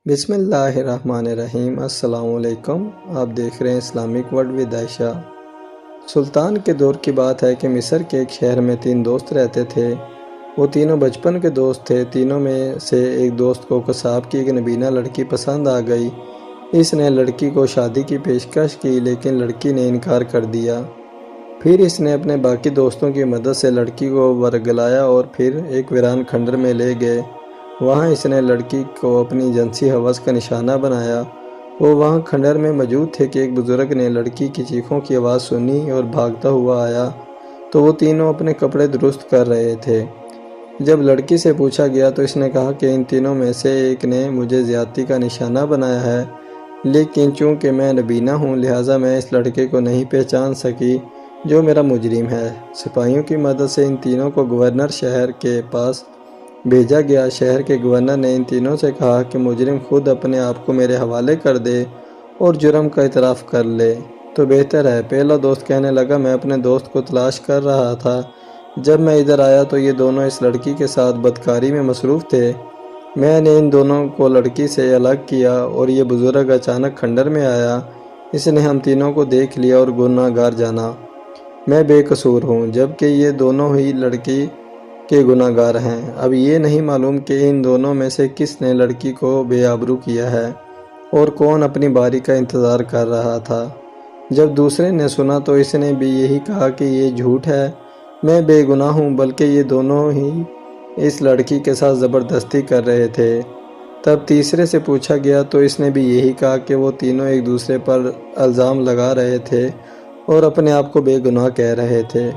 بسم اللہ الرحمن الرحیم۔ السلام علیکم۔ آپ دیکھ رہے ہیں اسلامک ورلڈ ود عائشہ۔ سلطان کے دور کی بات ہے کہ مصر کے ایک شہر میں 3 دوست رہتے تھے۔ وہ تینوں بچپن کے دوست تھے۔ تینوں میں سے ایک دوست کو قصاب کی ایک نبینا لڑکی پسند آ گئی۔ اس نے لڑکی کو شادی کی پیشکش کی لیکن لڑکی نے انکار کر دیا۔ پھر اس نے اپنے باقی دوستوں کی مدد سے لڑکی کو ورگلایا اور پھر ایک ویران کھنڈر میں لے گئے۔ وہاں اس نے لڑکی کو اپنی جنسی ہوس کا نشانہ بنایا۔ وہ وہاں کھنڈر میں موجود تھے کہ ایک بزرگ نے لڑکی کی چیخوں کی آواز سنی اور بھاگتا ہوا آیا تو وہ تینوں اپنے کپڑے درست کر رہے تھے۔ جب لڑکی سے پوچھا گیا تو اس نے کہا کہ ان تینوں میں سے ایک نے مجھے زیادتی کا نشانہ بنایا ہے، لیکن چونکہ میں نبینا ہوں لہٰذا میں اس لڑکے کو نہیں پہچان سکی جو میرا مجرم ہے۔ سپاہیوں کی مدد سے ان تینوں کو گورنر شہر کے پاس بھیجا گیا۔ شہر کے گورنر نے ان تینوں سے کہا کہ مجرم خود اپنے آپ کو میرے حوالے کر دے اور جرم کا اعتراف کر لے تو بہتر ہے۔ پہلا دوست کہنے لگا، میں اپنے دوست کو تلاش کر رہا تھا۔ جب میں ادھر آیا تو یہ دونوں اس لڑکی کے ساتھ بدکاری میں مصروف تھے۔ میں نے ان دونوں کو لڑکی سے الگ کیا اور یہ بزرگ اچانک کھنڈر میں آیا۔ اس نے ہم تینوں کو دیکھ لیا اور گناہ گار جانا۔ میں بے قصور ہوں جبکہ یہ دونوں ہی لڑکی کے گناہ گار ہیں۔ اب یہ نہیں معلوم کہ ان دونوں میں سے کس نے لڑکی کو بے آبرو کیا ہے اور کون اپنی باری کا انتظار کر رہا تھا۔ جب دوسرے نے سنا تو اس نے بھی یہی کہا کہ یہ جھوٹ ہے، میں بے گناہ ہوں بلکہ یہ دونوں ہی اس لڑکی کے ساتھ زبردستی کر رہے تھے۔ تب تیسرے سے پوچھا گیا تو اس نے بھی یہی کہا کہ وہ تینوں ایک دوسرے پر الزام لگا رہے تھے اور اپنے آپ کو بے گناہ کہہ رہے تھے۔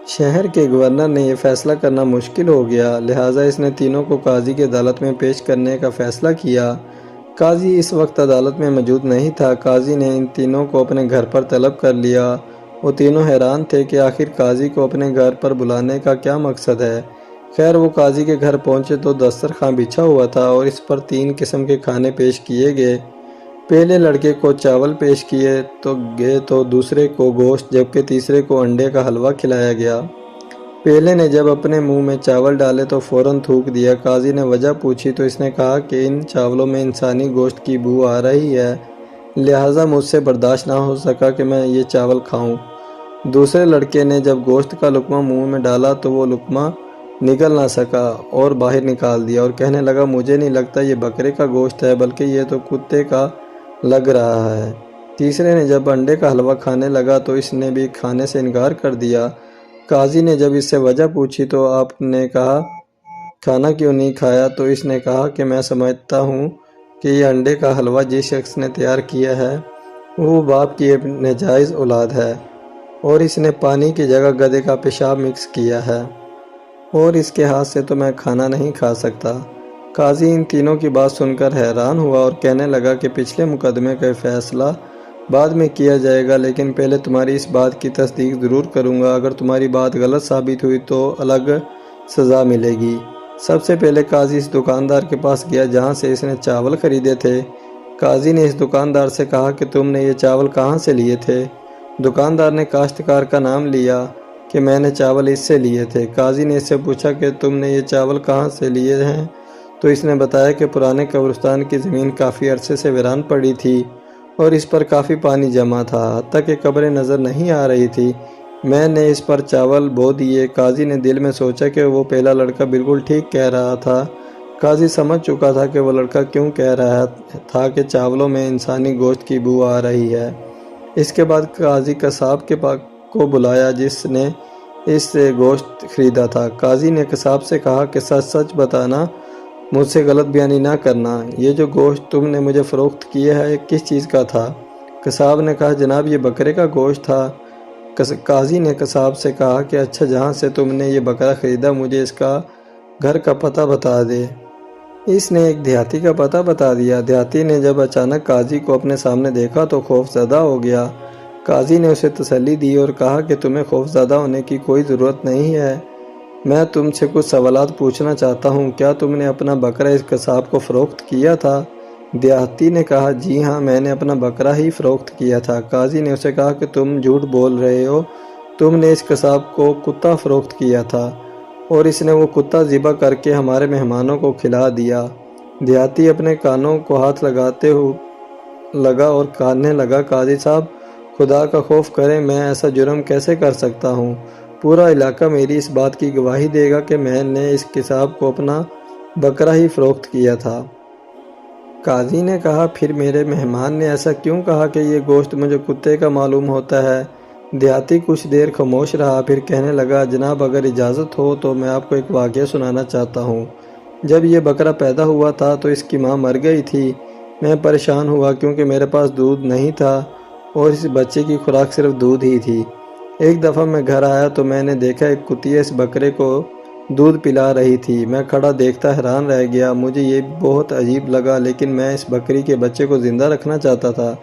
شہر کے گورنر نے یہ فیصلہ کرنا مشکل ہو گیا، لہٰذا اس نے تینوں کو قاضی کی عدالت میں پیش کرنے کا فیصلہ کیا۔ قاضی اس وقت عدالت میں موجود نہیں تھا۔ قاضی نے ان تینوں کو اپنے گھر پر طلب کر لیا۔ وہ تینوں حیران تھے کہ آخر قاضی کو اپنے گھر پر بلانے کا کیا مقصد ہے۔ خیر وہ قاضی کے گھر پہنچے تو دسترخوان بچھا ہوا تھا اور اس پر 3 قسم کے کھانے پیش کیے گئے۔ پہلے لڑکے کو چاول پیش کیے گئے تو دوسرے کو گوشت جبکہ تیسرے کو انڈے کا حلوہ کھلایا گیا۔ پہلے نے جب اپنے منہ میں چاول ڈالے تو فوراً تھوک دیا۔ قاضی نے وجہ پوچھی تو اس نے کہا کہ ان چاولوں میں انسانی گوشت کی بو آ رہی ہے، لہٰذا مجھ سے برداشت نہ ہو سکا کہ میں یہ چاول کھاؤں۔ دوسرے لڑکے نے جب گوشت کا لقمہ منہ میں ڈالا تو وہ لقمہ نگل نہ سکا اور باہر نکال دیا اور کہنے لگا، مجھے نہیں لگتا یہ بکرے کا گوشت ہے بلکہ یہ تو کتے کا لگ رہا ہے۔ تیسرے نے جب انڈے کا حلوہ کھانے لگا تو اس نے بھی کھانے سے انکار کر دیا۔ قاضی نے جب اس سے وجہ پوچھی تو آپ نے کہا کھانا کیوں نہیں کھایا تو اس نے کہا کہ میں سمجھتا ہوں کہ یہ انڈے کا حلوہ جس شخص نے تیار کیا ہے وہ باپ کی ایک ناجائز اولاد ہے اور اس نے پانی کی جگہ گدھے کا پیشاب مکس کیا ہے اور اس کے ہاتھ سے تو میں کھانا نہیں کھا سکتا۔ قاضی ان تینوں کی بات سن کر حیران ہوا اور کہنے لگا کہ پچھلے مقدمے کا فیصلہ بعد میں کیا جائے گا، لیکن پہلے تمہاری اس بات کی تصدیق ضرور کروں گا۔ اگر تمہاری بات غلط ثابت ہوئی تو الگ سزا ملے گی۔ سب سے پہلے قاضی اس دکاندار کے پاس گیا جہاں سے اس نے چاول خریدے تھے۔ قاضی نے اس دکاندار سے کہا کہ تم نے یہ چاول کہاں سے لیے تھے؟ دکاندار نے کاشتکار کا نام لیا کہ میں نے چاول اس سے لیے تھے۔ قاضی نے اس سے پوچھا کہ تم نے یہ چاول کہاں سے لیے ہیں تو اس نے بتایا کہ پرانے قبرستان کی زمین کافی عرصے سے ویران پڑی تھی اور اس پر کافی پانی جمع تھا، حتیٰ کہ قبریں نظر نہیں آ رہی تھی۔ میں نے اس پر چاول بو دیے۔ قاضی نے دل میں سوچا کہ وہ پہلا لڑکا بالکل ٹھیک کہہ رہا تھا۔ قاضی سمجھ چکا تھا کہ وہ لڑکا کیوں کہہ رہا تھا کہ چاولوں میں انسانی گوشت کی بو آ رہی ہے۔ اس کے بعد قاضی قصاب کو بلایا جس نے اس سے گوشت خریدا تھا۔ قاضی نے قصاب سے کہا کہ سچ سچ بتانا، مجھ سے غلط بیانی نہ کرنا، یہ جو گوشت تم نے مجھے فروخت کیا ہے کس چیز کا تھا؟ قصاب نے کہا جناب یہ بکرے کا گوشت تھا۔ قاضی نے قصاب سے کہا کہ اچھا جہاں سے تم نے یہ بکرا خریدا مجھے اس کا گھر کا پتہ بتا دے۔ اس نے ایک دیہاتی کا پتہ بتا دیا۔ دیہاتی نے جب اچانک قاضی کو اپنے سامنے دیکھا تو خوف زدہ ہو گیا۔ قاضی نے اسے تسلی دی اور کہا کہ تمہیں خوف زدہ ہونے کی کوئی ضرورت نہیں ہے، میں تم سے کچھ سوالات پوچھنا چاہتا ہوں، کیا تم نے اپنا بکرا اس قصاب کو فروخت کیا تھا؟ دیہاتی نے کہا جی ہاں میں نے اپنا بکرا ہی فروخت کیا تھا۔ قاضی نے اسے کہا کہ تم جھوٹ بول رہے ہو، تم نے اس قصاب کو کتا فروخت کیا تھا اور اس نے وہ کتا ذبح کر کے ہمارے مہمانوں کو کھلا دیا۔ دیہاتی اپنے کانوں کو ہاتھ لگاتے لگا اور کہنے لگا، قاضی صاحب خدا کا خوف کریں، میں ایسا جرم کیسے کر سکتا ہوں؟ پورا علاقہ میری اس بات کی گواہی دے گا کہ میں نے اس قصاب کو اپنا بکرا ہی فروخت کیا تھا۔ قاضی نے کہا، پھر میرے مہمان نے ایسا کیوں کہا کہ یہ گوشت مجھے کتے کا معلوم ہوتا ہے؟ دیہاتی کچھ دیر خاموش رہا، پھر کہنے لگا، جناب اگر اجازت ہو تو میں آپ کو ایک واقعہ سنانا چاہتا ہوں۔ جب یہ بکرا پیدا ہوا تھا تو اس کی ماں مر گئی تھی۔ میں پریشان ہوا کیونکہ میرے پاس دودھ نہیں تھا اور اس بچے کی خوراک صرف دودھ ہی تھی۔ ایک دفعہ میں گھر آیا تو میں نے دیکھا ایک کتیا اس بکرے کو دودھ پلا رہی تھی۔ میں کھڑا دیکھتا حیران رہ گیا، مجھے یہ بہت عجیب لگا، لیکن میں اس بکری کے بچے کو زندہ رکھنا چاہتا تھا،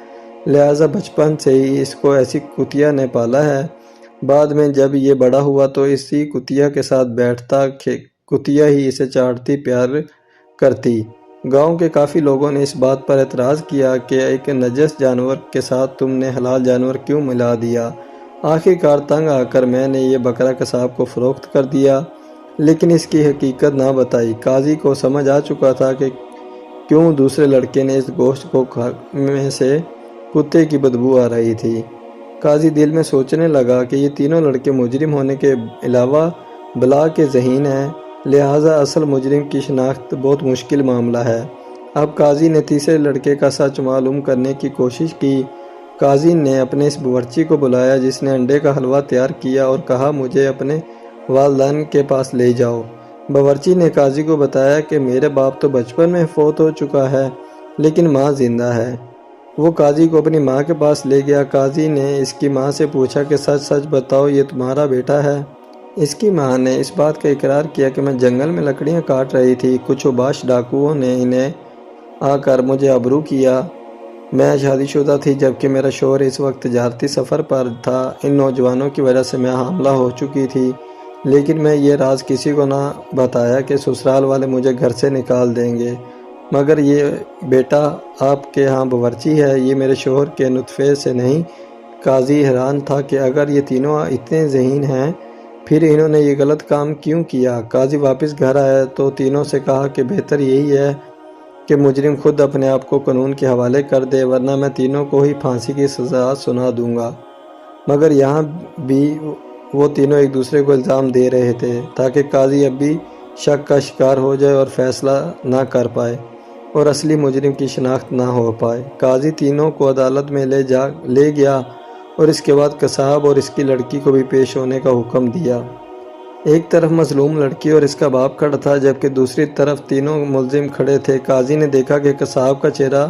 لہٰذا بچپن سے ہی اس کو ایسی کتیا نے پالا ہے۔ بعد میں جب یہ بڑا ہوا تو اسی کتیا کے ساتھ بیٹھتا، کتیا ہی اسے چاٹتی، پیار کرتی۔ گاؤں کے کافی لوگوں نے اس بات پر اعتراض کیا کہ ایک نجس جانور کے ساتھ تم نے حلال جانور کیوں ملا دیا؟ آخر کار تنگ آ کر میں نے یہ بکرا قصاب کو فروخت کر دیا، لیکن اس کی حقیقت نہ بتائی۔ قاضی کو سمجھ آ چکا تھا کہ کیوں دوسرے لڑکے نے اس گوشت کو میں سے کتے کی بدبو آ رہی تھی۔ قاضی دل میں سوچنے لگا کہ یہ تینوں لڑکے مجرم ہونے کے علاوہ بلا کے ذہین ہیں، لہٰذا اصل مجرم کی شناخت بہت مشکل معاملہ ہے۔ اب قاضی نے تیسرے لڑکے کا سچ معلوم کرنے کی کوشش کی۔ قاضی نے اپنے اس باورچی کو بلایا جس نے انڈے کا حلوہ تیار کیا اور کہا، مجھے اپنے والدین کے پاس لے جاؤ۔ باورچی نے قاضی کو بتایا کہ میرے باپ تو بچپن میں فوت ہو چکا ہے لیکن ماں زندہ ہے۔ وہ قاضی کو اپنی ماں کے پاس لے گیا۔ قاضی نے اس کی ماں سے پوچھا کہ سچ سچ بتاؤ، یہ تمہارا بیٹا ہے؟ اس کی ماں نے اس بات کا اقرار کیا کہ میں جنگل میں لکڑیاں کاٹ رہی تھی، کچھ اوباش ڈاکوؤں نے انہیں آ کر مجھے ابرو کیا۔ میں شادی شدہ تھی جبکہ میرا شوہر اس وقت تجارتی سفر پر تھا۔ ان نوجوانوں کی وجہ سے میں حاملہ ہو چکی تھی، لیکن میں یہ راز کسی کو نہ بتایا کہ سسرال والے مجھے گھر سے نکال دیں گے، مگر یہ بیٹا آپ کے ہاں باورچی ہے، یہ میرے شوہر کے نطفے سے نہیں۔ قاضی حیران تھا کہ اگر یہ تینوں اتنے ذہین ہیں پھر انہوں نے یہ غلط کام کیوں کیا؟ قاضی واپس گھر آیا تو تینوں سے کہا کہ بہتر یہی ہے کہ مجرم خود اپنے آپ کو قانون کے حوالے کر دے، ورنہ میں تینوں کو ہی پھانسی کی سزا سنا دوں گا۔ مگر یہاں بھی وہ تینوں ایک دوسرے کو الزام دے رہے تھے تاکہ قاضی اب بھی شک کا شکار ہو جائے اور فیصلہ نہ کر پائے اور اصلی مجرم کی شناخت نہ ہو پائے۔ قاضی تینوں کو عدالت میں لے گیا اور اس کے بعد قصاب اور اس کی لڑکی کو بھی پیش ہونے کا حکم دیا۔ ایک طرف مظلوم لڑکی اور اس کا باپ کھڑا تھا جبکہ دوسری طرف تینوں ملزم کھڑے تھے۔ قاضی نے دیکھا کہ قصاب کا چہرہ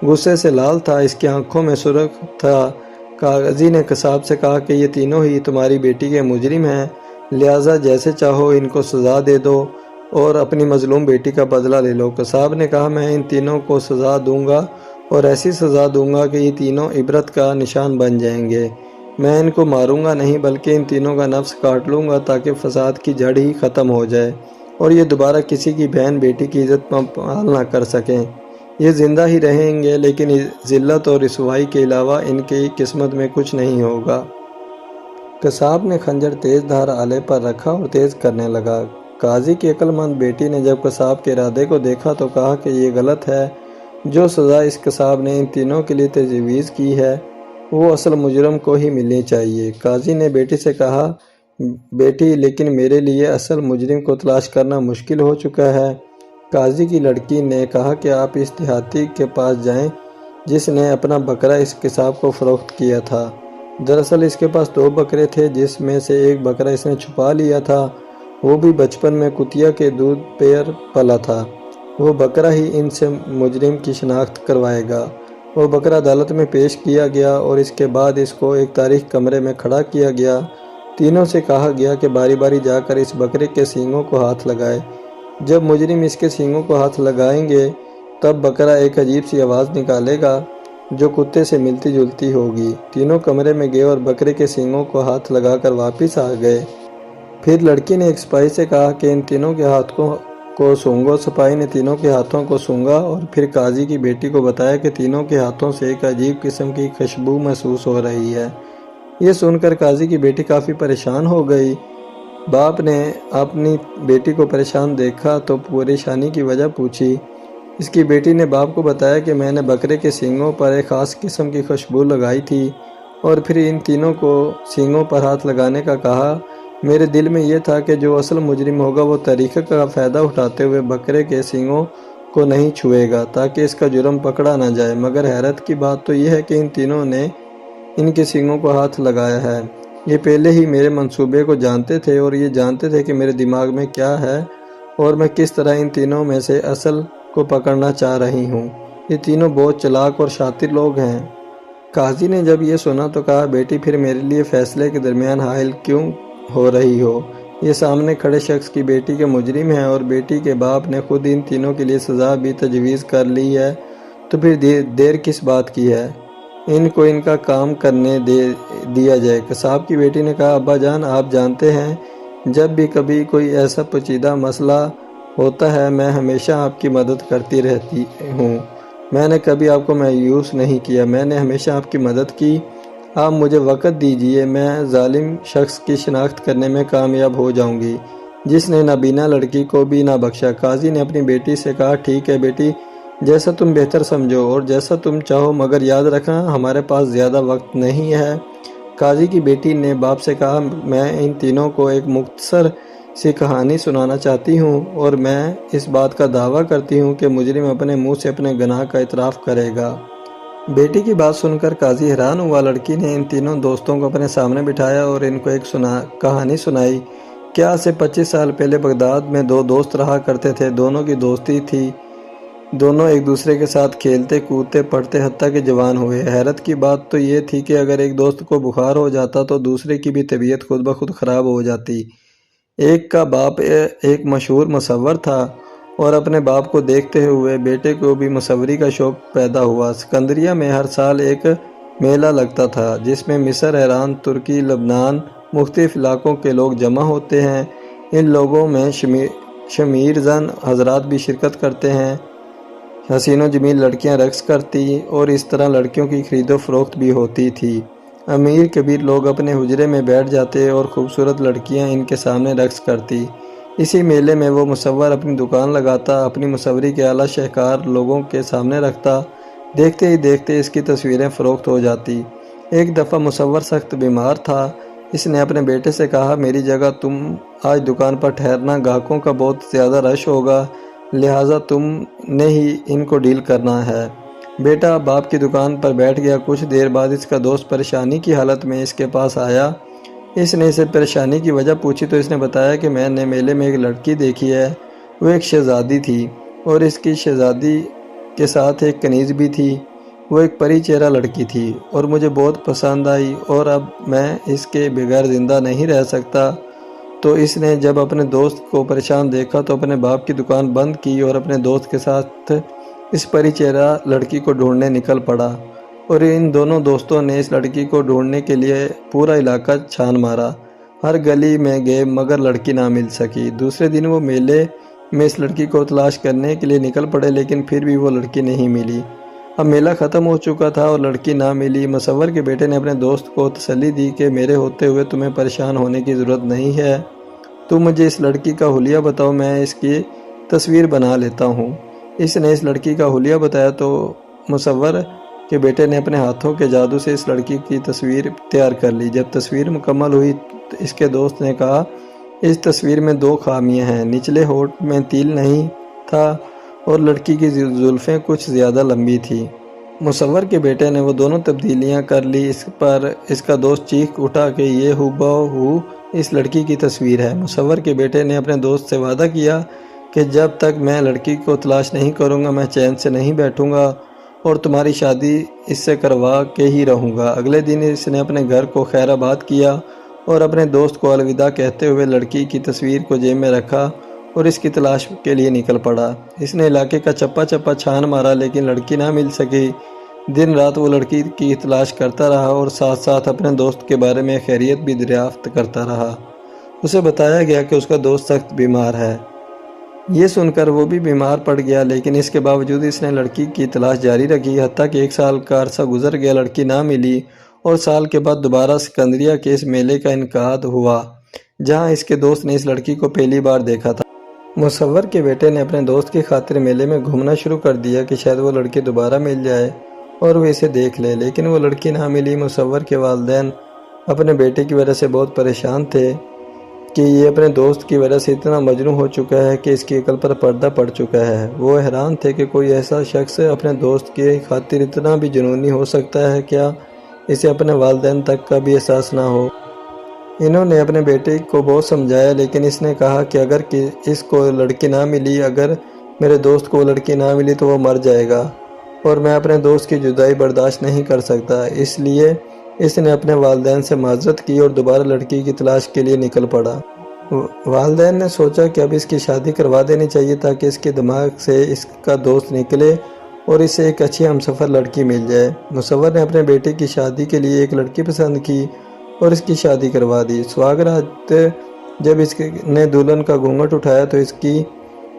غصے سے لال تھا، اس کی آنکھوں میں سرخ تھا۔ قاضی نے قصاب سے کہا کہ یہ تینوں ہی تمہاری بیٹی کے مجرم ہیں، لہٰذا جیسے چاہو ان کو سزا دے دو اور اپنی مظلوم بیٹی کا بدلہ لے لو۔ قصاب نے کہا، میں ان تینوں کو سزا دوں گا اور ایسی سزا دوں گا کہ یہ تینوں عبرت کا نشان بن جائیں گے۔ میں ان کو ماروں گا نہیں بلکہ ان تینوں کا نفس کاٹ لوں گا تاکہ فساد کی جڑ ہی ختم ہو جائے اور یہ دوبارہ کسی کی بہن بیٹی کی عزت پامال نہ کر سکیں۔ یہ زندہ ہی رہیں گے لیکن ذلت اور رسوائی کے علاوہ ان کی قسمت میں کچھ نہیں ہوگا۔ قصاب نے خنجر تیز دھار آلے پر رکھا اور تیز کرنے لگا۔ قاضی کی عقل مند بیٹی نے جب قصاب کے ارادے کو دیکھا تو کہا کہ یہ غلط ہے، جو سزا اس قصاب نے ان تینوں کے لیے تجویز کی ہے وہ اصل مجرم کو ہی ملنی چاہیے۔ قاضی نے بیٹی سے کہا، بیٹی لیکن میرے لیے اصل مجرم کو تلاش کرنا مشکل ہو چکا ہے۔ قاضی کی لڑکی نے کہا کہ آپ اس دیہاتی کے پاس جائیں جس نے اپنا بکرا اس قصاب کو فروخت کیا تھا۔ دراصل اس کے پاس 2 بکرے تھے جس میں سے ایک بکرا اس نے چھپا لیا تھا، وہ بھی بچپن میں کتیا کے دودھ پیر پلا تھا۔ وہ بکرا ہی ان سے مجرم کی شناخت کروائے گا۔ وہ بکرا عدالت میں پیش کیا گیا اور اس کے بعد اس کو ایک تاریک کمرے میں کھڑا کیا گیا۔ تینوں سے کہا گیا کہ باری باری جا کر اس بکرے کے سینگوں کو ہاتھ لگائے۔ جب مجرم اس کے سینگوں کو ہاتھ لگائیں گے تب بکرا ایک عجیب سی آواز نکالے گا جو کتے سے ملتی جلتی ہوگی۔ تینوں کمرے میں گئے اور بکرے کے سینگوں کو ہاتھ لگا کر واپس آ گئے۔ پھر لڑکی نے ایک سپاہی سے کہا کہ ان تینوں کے ہاتھوں کو سونگو۔ سپاہی نے تینوں کے ہاتھوں کو سونگا اور پھر قاضی کی بیٹی کو بتایا کہ تینوں کے ہاتھوں سے ایک عجیب قسم کی خوشبو محسوس ہو رہی ہے۔ یہ سن کر قاضی کی بیٹی کافی پریشان ہو گئی۔ باپ نے اپنی بیٹی کو پریشان دیکھا تو پریشانی کی وجہ پوچھی۔ اس کی بیٹی نے باپ کو بتایا کہ میں نے بکرے کے سینگوں پر ایک خاص قسم کی خوشبو لگائی تھی اور پھر ان تینوں کو سینگوں پر ہاتھ لگانے کا کہا۔ میرے دل میں یہ تھا کہ جو اصل مجرم ہوگا وہ طریقے کا فائدہ اٹھاتے ہوئے بکرے کے سینگوں کو نہیں چھوئے گا تاکہ اس کا جرم پکڑا نہ جائے، مگر حیرت کی بات تو یہ ہے کہ ان تینوں نے ان کے سینگوں کو ہاتھ لگایا ہے۔ یہ پہلے ہی میرے منصوبے کو جانتے تھے اور یہ جانتے تھے کہ میرے دماغ میں کیا ہے اور میں کس طرح ان تینوں میں سے اصل کو پکڑنا چاہ رہی ہوں۔ یہ تینوں بہت چلاک اور شاطر لوگ ہیں۔ قاضی نے جب یہ سنا تو کہا، بیٹی پھر میرے لیے فیصلے کے درمیان حائل کیوں ہو رہی ہو؟ یہ سامنے کھڑے شخص کی بیٹی کے مجرم ہیں اور بیٹی کے باپ نے خود ان تینوں کے لیے سزا بھی تجویز کر لی ہے، تو پھر دیر کس بات کی ہے؟ ان کو ان کا کام کرنے دیا جائے۔ قصاب کی بیٹی نے کہا، ابا جان آپ جانتے ہیں جب بھی کبھی کوئی ایسا پیچیدہ مسئلہ ہوتا ہے میں ہمیشہ آپ کی مدد کرتی رہتی ہوں۔ میں نے کبھی آپ کو مایوس نہیں کیا، میں نے ہمیشہ آپ کی مدد کی۔ آپ مجھے وقت دیجئے، میں ظالم شخص کی شناخت کرنے میں کامیاب ہو جاؤں گی جس نے نابینا لڑکی کو بھی نہ بخشا۔ قاضی نے اپنی بیٹی سے کہا، ٹھیک ہے بیٹی، جیسا تم بہتر سمجھو اور جیسا تم چاہو، مگر یاد رکھنا ہمارے پاس زیادہ وقت نہیں ہے۔ قاضی کی بیٹی نے باپ سے کہا، میں ان تینوں کو ایک مختصر سی کہانی سنانا چاہتی ہوں اور میں اس بات کا دعویٰ کرتی ہوں کہ مجرم اپنے منہ سے اپنے گناہ کا اعتراف کرے گا۔ بیٹی کی بات سن کر قاضی حیران ہوا۔ لڑکی نے ان تینوں دوستوں کو اپنے سامنے بٹھایا اور ان کو ایک کہانی سنائی کہ آج سے 25 سال پہلے بغداد میں دو دوست رہا کرتے تھے۔ دونوں کی دوستی تھی، دونوں ایک دوسرے کے ساتھ کھیلتے کودتے پڑھتے حتیٰ کہ جوان ہوئے۔ حیرت کی بات تو یہ تھی کہ اگر ایک دوست کو بخار ہو جاتا تو دوسرے کی بھی طبیعت خود بخود خراب ہو جاتی۔ ایک کا باپ ایک مشہور مصور تھا اور اپنے باپ کو دیکھتے ہوئے بیٹے کو بھی مصوری کا شوق پیدا ہوا۔ سکندریہ میں ہر سال ایک میلہ لگتا تھا جس میں مصر، ایران، ترکی، لبنان، مختلف علاقوں کے لوگ جمع ہوتے ہیں۔ ان لوگوں میں شمیر زن حضرات بھی شرکت کرتے ہیں۔ حسین و جمیل لڑکیاں رقص کرتی اور اس طرح لڑکیوں کی خرید و فروخت بھی ہوتی تھی۔ امیر کبیر لوگ اپنے حجرے میں بیٹھ جاتے اور خوبصورت لڑکیاں ان کے سامنے رقص کرتی۔ اسی میلے میں وہ مصور اپنی دکان لگاتا، اپنی مصوری کے اعلیٰ شاہکار لوگوں کے سامنے رکھتا۔ دیکھتے ہی دیکھتے اس کی تصویریں فروخت ہو جاتی۔ ایک دفعہ مصور سخت بیمار تھا۔ اس نے اپنے بیٹے سے کہا، میری جگہ تم آج دکان پر ٹھہرنا، گاہکوں کا بہت زیادہ رش ہوگا، لہٰذا تم نے ہی ان کو ڈیل کرنا ہے۔ بیٹا باپ کی دکان پر بیٹھ گیا۔ کچھ دیر بعد اس کا دوست پریشانی کی حالت میں اس کے پاس آیا۔ اس نے اسے پریشانی کی وجہ پوچھی تو اس نے بتایا کہ میں نے میلے میں ایک لڑکی دیکھی ہے، وہ ایک شہزادی تھی اور اس کی شہزادی کے ساتھ ایک کنیز بھی تھی۔ وہ ایک پری چہرہ لڑکی تھی اور مجھے بہت پسند آئی اور اب میں اس کے بغیر زندہ نہیں رہ سکتا۔ تو اس نے جب اپنے دوست کو پریشان دیکھا تو اپنے باپ کی دکان بند کی اور اپنے دوست کے ساتھ اس پری چہرہ لڑکی کو ڈھونڈنے نکل پڑا، اور ان دونوں دوستوں نے اس لڑکی کو ڈھونڈنے کے لیے پورا علاقہ چھان مارا۔ ہر گلی میں گئے مگر لڑکی نہ مل سکی۔ دوسرے دن وہ میلے میں اس لڑکی کو تلاش کرنے کے لیے نکل پڑے لیکن پھر بھی وہ لڑکی نہیں ملی۔ اب میلہ ختم ہو چکا تھا اور لڑکی نہ ملی۔ مصور کے بیٹے نے اپنے دوست کو تسلی دی کہ میرے ہوتے ہوئے تمہیں پریشان ہونے کی ضرورت نہیں ہے، تم مجھے اس لڑکی کا حلیہ بتاؤ، میں اس کی تصویر بنا لیتا ہوں۔ اس نے اس لڑکی کا حلیہ بتایا تو مصور کے بیٹے نے اپنے ہاتھوں کے جادو سے اس لڑکی کی تصویر تیار کر لی۔ جب تصویر مکمل ہوئی تو اس کے دوست نے کہا، اس تصویر میں دو خامیاں ہیں، نچلے ہونٹ میں تیل نہیں تھا اور لڑکی کی زلفیں کچھ زیادہ لمبی تھیں۔ مصور کے بیٹے نے وہ دونوں تبدیلیاں کر لی۔ اس پر اس کا دوست چیخ اٹھا کہ یہ ہو اس لڑکی کی تصویر ہے۔ مصور کے بیٹے نے اپنے دوست سے وعدہ کیا کہ جب تک میں لڑکی کو تلاش نہیں کروں گا میں چین سے نہیں بیٹھوں گا اور تمہاری شادی اس سے کروا کے ہی رہوں گا۔ اگلے دن اس نے اپنے گھر کو خیر آباد کیا اور اپنے دوست کو الوداع کہتے ہوئے لڑکی کی تصویر کو جیب میں رکھا اور اس کی تلاش کے لیے نکل پڑا۔ اس نے علاقے کا چپا چپا چھان مارا لیکن لڑکی نہ مل سکی۔ دن رات وہ لڑکی کی تلاش کرتا رہا اور ساتھ ساتھ اپنے دوست کے بارے میں خیریت بھی دریافت کرتا رہا۔ اسے بتایا گیا کہ اس کا دوست سخت بیمار ہے۔ یہ سن کر وہ بھی بیمار پڑ گیا لیکن اس کے باوجود اس نے لڑکی کی تلاش جاری رکھی، حتیٰ کہ 1 سال کا عرصہ گزر گیا، لڑکی نہ ملی اور سال کے بعد دوبارہ سکندریہ کے اس میلے کا انعقاد ہوا جہاں اس کے دوست نے اس لڑکی کو پہلی بار دیکھا تھا۔ مصور کے بیٹے نے اپنے دوست کی خاطر میلے میں گھومنا شروع کر دیا کہ شاید وہ لڑکی دوبارہ مل جائے اور وہ اسے دیکھ لے، لیکن وہ لڑکی نہ ملی۔ مصور کے والدین اپنے بیٹے کی وجہ سے بہت پریشان تھے کہ یہ اپنے دوست کی وجہ سے اتنا مجنون ہو چکا ہے کہ اس کی عقل پر پردہ پڑ چکا ہے۔ وہ حیران تھے کہ کوئی ایسا شخص اپنے دوست کی خاطر اتنا بھی جنونی ہو سکتا ہے، کیا اسے اپنے والدین تک کا بھی احساس نہ ہو۔ انہوں نے اپنے بیٹے کو بہت سمجھایا، لیکن اس نے کہا کہ اگر اس کو لڑکی نہ ملی، اگر میرے دوست کو لڑکی نہ ملی تو وہ مر جائے گا اور میں اپنے دوست کی جدائی برداشت نہیں کر سکتا۔ اس لیے اس نے اپنے والدین سے معذرت کی اور دوبارہ لڑکی کی تلاش کے لیے نکل پڑا۔ والدین نے سوچا کہ اب اس کی شادی کروا دینی چاہیے تاکہ اس کے دماغ سے اس کا دوست نکلے اور اسے ایک اچھی ہمسفر لڑکی مل جائے۔ مصور نے اپنے بیٹے کی شادی کے لیے ایک لڑکی پسند کی اور اس کی شادی کروا دی۔ سہاگ رات جب اس نے دلہن کا گھونگھٹ اٹھایا تو اس کی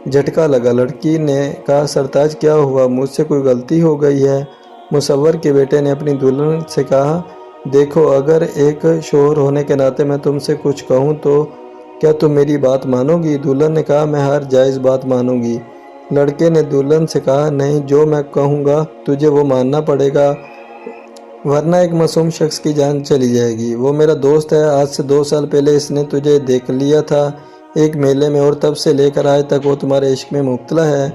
جھٹکا لگا۔ لڑکی نے کہا، سرتاج کیا ہوا؟ مجھ سے کوئی غلطی ہو گئی ہے؟ مصور کے بیٹے نے اپنی دلہن سے کہا، دیکھو اگر ایک شوہر ہونے کے ناطے میں تم سے کچھ کہوں تو کیا تم میری بات مانو گی؟ دلہن نے کہا، میں ہر جائز بات مانوں گی۔ لڑکے نے دلہن سے کہا، نہیں، جو میں کہوں گا تجھے وہ ماننا پڑے گا، ورنہ ایک معصوم شخص کی جان چلی جائے گی۔ وہ میرا دوست ہے، آج سے 2 سال پہلے اس نے تجھے دیکھ لیا تھا ایک میلے میں، اور تب سے لے کر آج تک وہ تمہارے عشق میں مبتلا ہے۔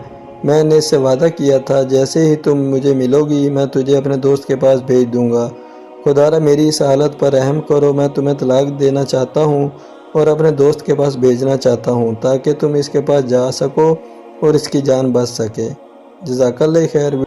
میں نے اس سے وعدہ کیا تھا جیسے ہی تم مجھے ملو گی میں تجھے اپنے دوست کے پاس بھیج دوں گا۔ خدا را میری اس حالت پر رحم کرو، میں تمہیں طلاق دینا چاہتا ہوں اور اپنے دوست کے پاس بھیجنا چاہتا ہوں تاکہ تم اس کے پاس جا سکو اور اس کی جان بچ سکے۔ جزاک اللہ خیر۔